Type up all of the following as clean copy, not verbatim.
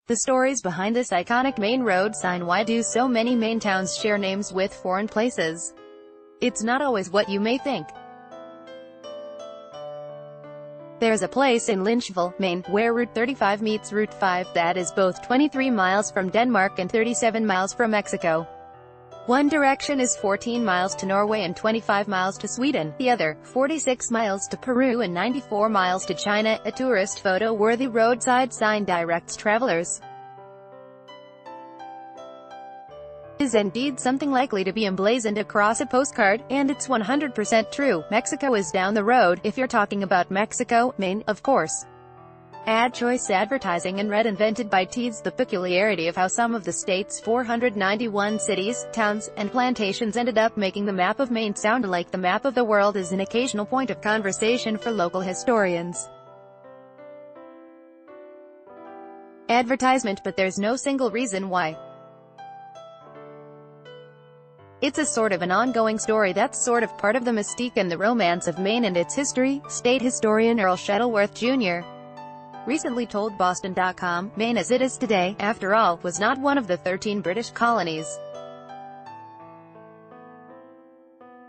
The stories behind this iconic Maine road sign. Why do so many Maine towns share names with foreign places? It's not always what you may think. There's a place in Lynchville, Maine, where Route 35 meets Route 5 that is both 23 miles from Denmark and 37 miles from Mexico. One direction is 14 miles to Norway and 25 miles to Sweden, the other, 46 miles to Peru and 94 miles to China. A tourist photo-worthy roadside sign directs travelers. It is indeed something likely to be emblazoned across a postcard, and it's 100% true. Mexico is down the road, if you're talking about Mexico, Maine, of course. Ad choice advertising and red invented by Teeds. The peculiarity of how some of the state's 491 cities, towns, and plantations ended up making the map of Maine sound like the map of the world is an occasional point of conversation for local historians. Advertisement, but there's no single reason why. It's a sort of an ongoing story that's sort of part of the mystique and the romance of Maine and its history, state historian Earl Shuttleworth, Jr. recently told Boston.com, Maine as it is today, after all, was not one of the 13 British colonies.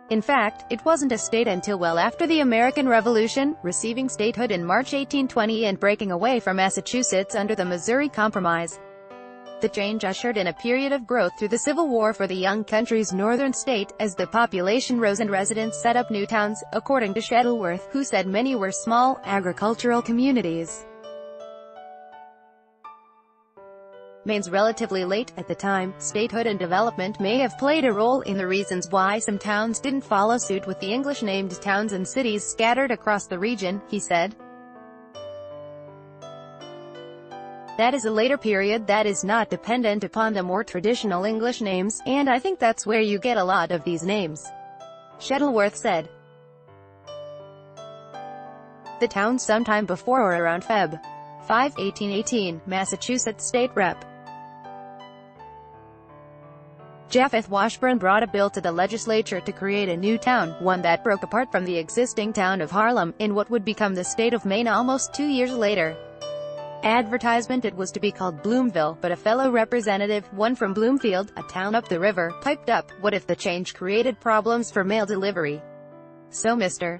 In fact, it wasn't a state until well after the American Revolution, receiving statehood in March 1820 and breaking away from Massachusetts under the Missouri Compromise. The change ushered in a period of growth through the Civil War for the young country's northern state, as the population rose and residents set up new towns, according to Shuttleworth, who said many were small, agricultural communities. Maine's relatively late, at the time, statehood and development may have played a role in the reasons why some towns didn't follow suit with the English-named towns and cities scattered across the region, he said. That is a later period that is not dependent upon the more traditional English names, and I think that's where you get a lot of these names, Shuttleworth said. The town sometime before or around Feb. 5, 1818, Massachusetts State Rep. Japheth Washburn brought a bill to the legislature to create a new town, one that broke apart from the existing town of Harlem, in what would become the state of Maine almost 2 years later. Advertisement: it was to be called Bloomville, but a fellow representative, one from Bloomfield, a town up the river, piped up, what if the change created problems for mail delivery? So Mr.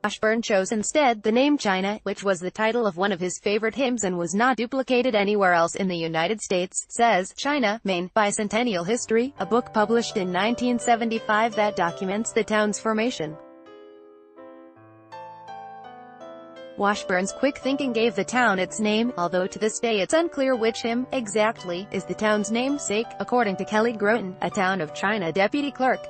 Washburn chose instead the name China, which was the title of one of his favorite hymns and was not duplicated anywhere else in the United States, says China, Maine, Bicentennial History, a book published in 1975 that documents the town's formation. Washburn's quick thinking gave the town its name, although to this day it's unclear which hymn, exactly, is the town's namesake, according to Kelly Groton, a Town of China deputy clerk.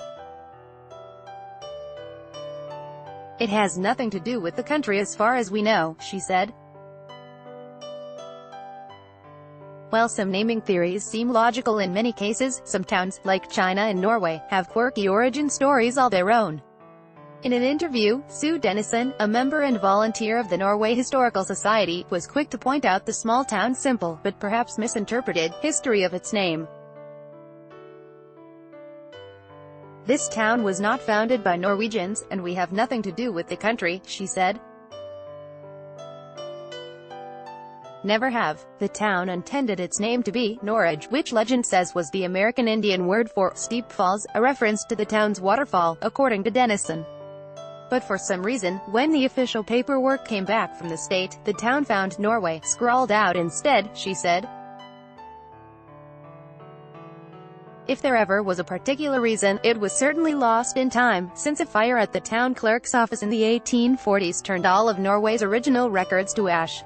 It has nothing to do with the country as far as we know, she said. While some naming theories seem logical in many cases, some towns, like China and Norway, have quirky origin stories all their own. In an interview, Sue Dennison, a member and volunteer of the Norway Historical Society, was quick to point out the small town's simple, but perhaps misinterpreted, history of its name. This town was not founded by Norwegians, and we have nothing to do with the country, she said. Never have. The town intended its name to be Norridge, which legend says was the American Indian word for steep falls, a reference to the town's waterfall, according to Dennison. But for some reason, when the official paperwork came back from the state, the town found Norway scrawled out instead, she said. If there ever was a particular reason, it was certainly lost in time, since a fire at the town clerk's office in the 1840s turned all of Norway's original records to ash.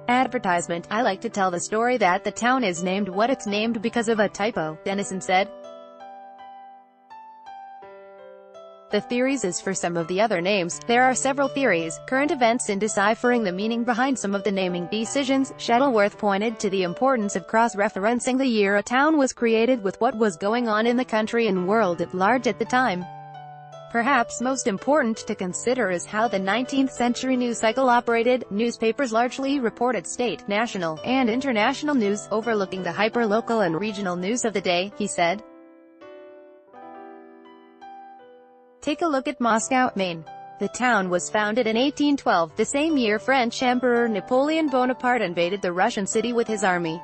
Advertisement: I like to tell the story that the town is named what it's named because of a typo, Dennison said. The theories is for some of the other names. There are several theories, current events in deciphering the meaning behind some of the naming decisions. Shuttleworth pointed to the importance of cross-referencing the year a town was created with what was going on in the country and world at large at the time. Perhaps most important to consider is how the 19th century news cycle operated. Newspapers largely reported state, national, and international news, overlooking the hyper-local and regional news of the day, he said. Take a look at Moscow, Maine. The town was founded in 1812, the same year French Emperor Napoleon Bonaparte invaded the Russian city with his army.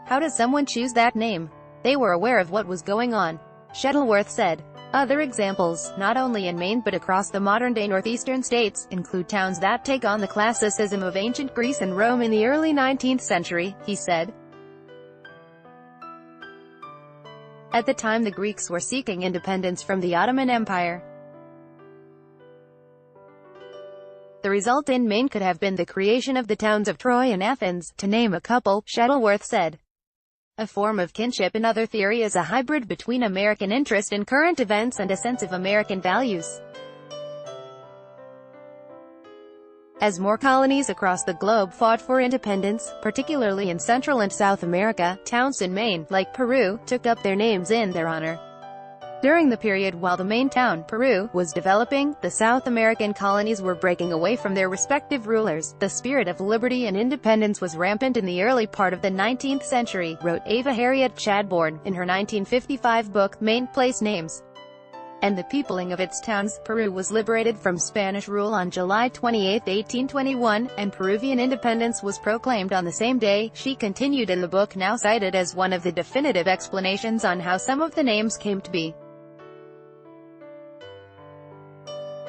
How does someone choose that name? They were aware of what was going on, Shuttleworth said. Other examples, not only in Maine but across the modern-day northeastern states, include towns that take on the classicism of ancient Greece and Rome in the early 19th century, he said. At the time the Greeks were seeking independence from the Ottoman Empire. The result in Maine could have been the creation of the towns of Troy and Athens, to name a couple, Shuttleworth said. A form of kinship in other theory is a hybrid between American interest in current events and a sense of American values. As more colonies across the globe fought for independence, particularly in Central and South America, towns in Maine, like Peru, took up their names in their honor. During the period while the Maine town, Peru, was developing, the South American colonies were breaking away from their respective rulers. The spirit of liberty and independence was rampant in the early part of the 19th century, wrote Ava Harriet Chadbourne, in her 1955 book, Maine Place Names and the Peopling of Its Towns. Peru was liberated from Spanish rule on July 28, 1821, and Peruvian independence was proclaimed on the same day. She continued in the book now cited as one of the definitive explanations on how some of the names came to be.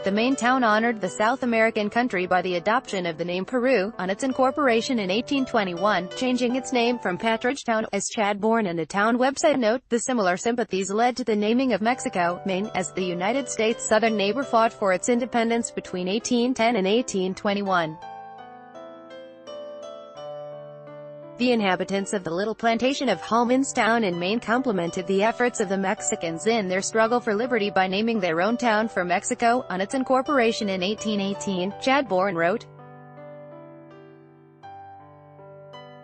The Maine town honored the South American country by the adoption of the name Peru, on its incorporation in 1821, changing its name from Patridge Town, as Chadbourne and a town website note. The similar sympathies led to the naming of Mexico, Maine, as the United States' southern neighbor fought for its independence between 1810 and 1821. The inhabitants of the little plantation of Hallmanstown in Maine complimented the efforts of the Mexicans in their struggle for liberty by naming their own town for Mexico, on its incorporation in 1818, Chadbourne wrote.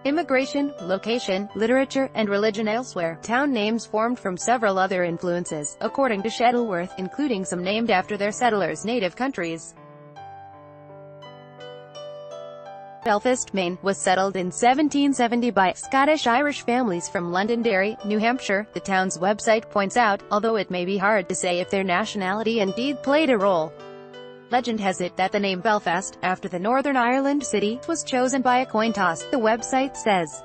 Immigration, location, literature, and religion elsewhere. Town names formed from several other influences, according to Shuttleworth, including some named after their settlers' native countries. Belfast, Maine, was settled in 1770 by Scottish-Irish families from Londonderry, New Hampshire, the town's website points out, although it may be hard to say if their nationality indeed played a role. Legend has it that the name Belfast, after the Northern Ireland city, was chosen by a coin toss, the website says.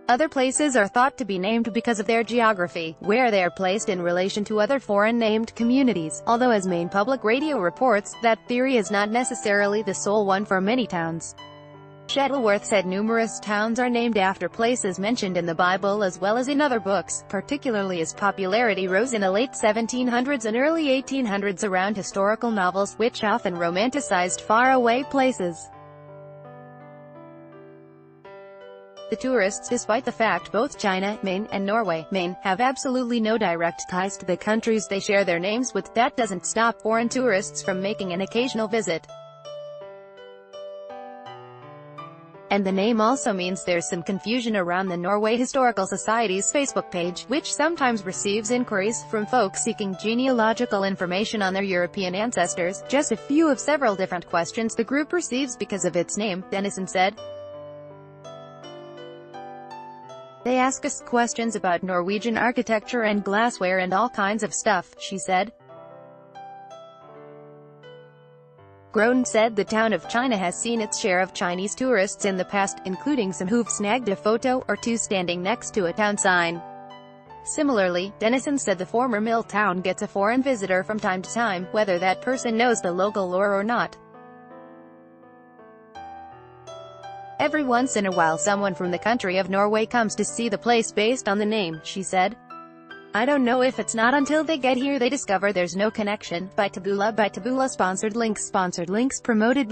Other places are thought to be named because of their geography, where they are placed in relation to other foreign-named communities, although as Maine Public Radio reports, that theory is not necessarily the sole one for many towns. Shuttleworth said numerous towns are named after places mentioned in the Bible as well as in other books, particularly as popularity rose in the late 1700s and early 1800s around historical novels, which often romanticized faraway places. The tourists, despite the fact both China, Maine, and Norway, Maine, have absolutely no direct ties to the countries they share their names with, that doesn't stop foreign tourists from making an occasional visit. And the name also means there's some confusion around the Norway Historical Society's Facebook page, which sometimes receives inquiries from folks seeking genealogical information on their European ancestors. Just a few of several different questions the group receives because of its name, Dennison said. They ask us questions about Norwegian architecture and glassware and all kinds of stuff, she said. Groden said the town of China has seen its share of Chinese tourists in the past, including some who've snagged a photo or two standing next to a town sign. Similarly, Dennison said the former mill town gets a foreign visitor from time to time, whether that person knows the local lore or not. Every once in a while someone from the country of Norway comes to see the place based on the name, she said. I don't know if it's not until they get here they discover there's no connection. By Taboola sponsored links promoted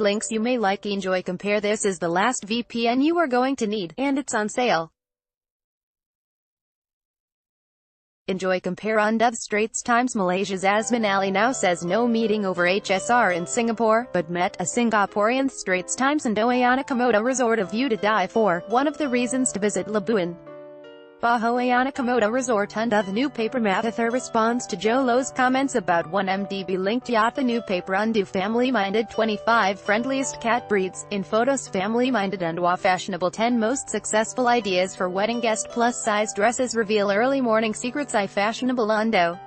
links you may like enjoy compare. This is the last VPN you are going to need, and it's on sale. Enjoy compare on the Straits Times. Malaysia's Azman Ali now says no meeting over HSR in Singapore, but met a Singaporean. Straits Times and Oayana Komodo resort a view to die for, one of the reasons to visit Labuan. Bahawayana Komodo Resort under the new paper. Mathather responds to Joe Lowe's comments about 1MDB linked yacht. The new paper undo family-minded 25 friendliest cat breeds, in photos family-minded and fashionable 10 most successful ideas for wedding guest plus size dresses reveal early morning secrets. Fashionable undo.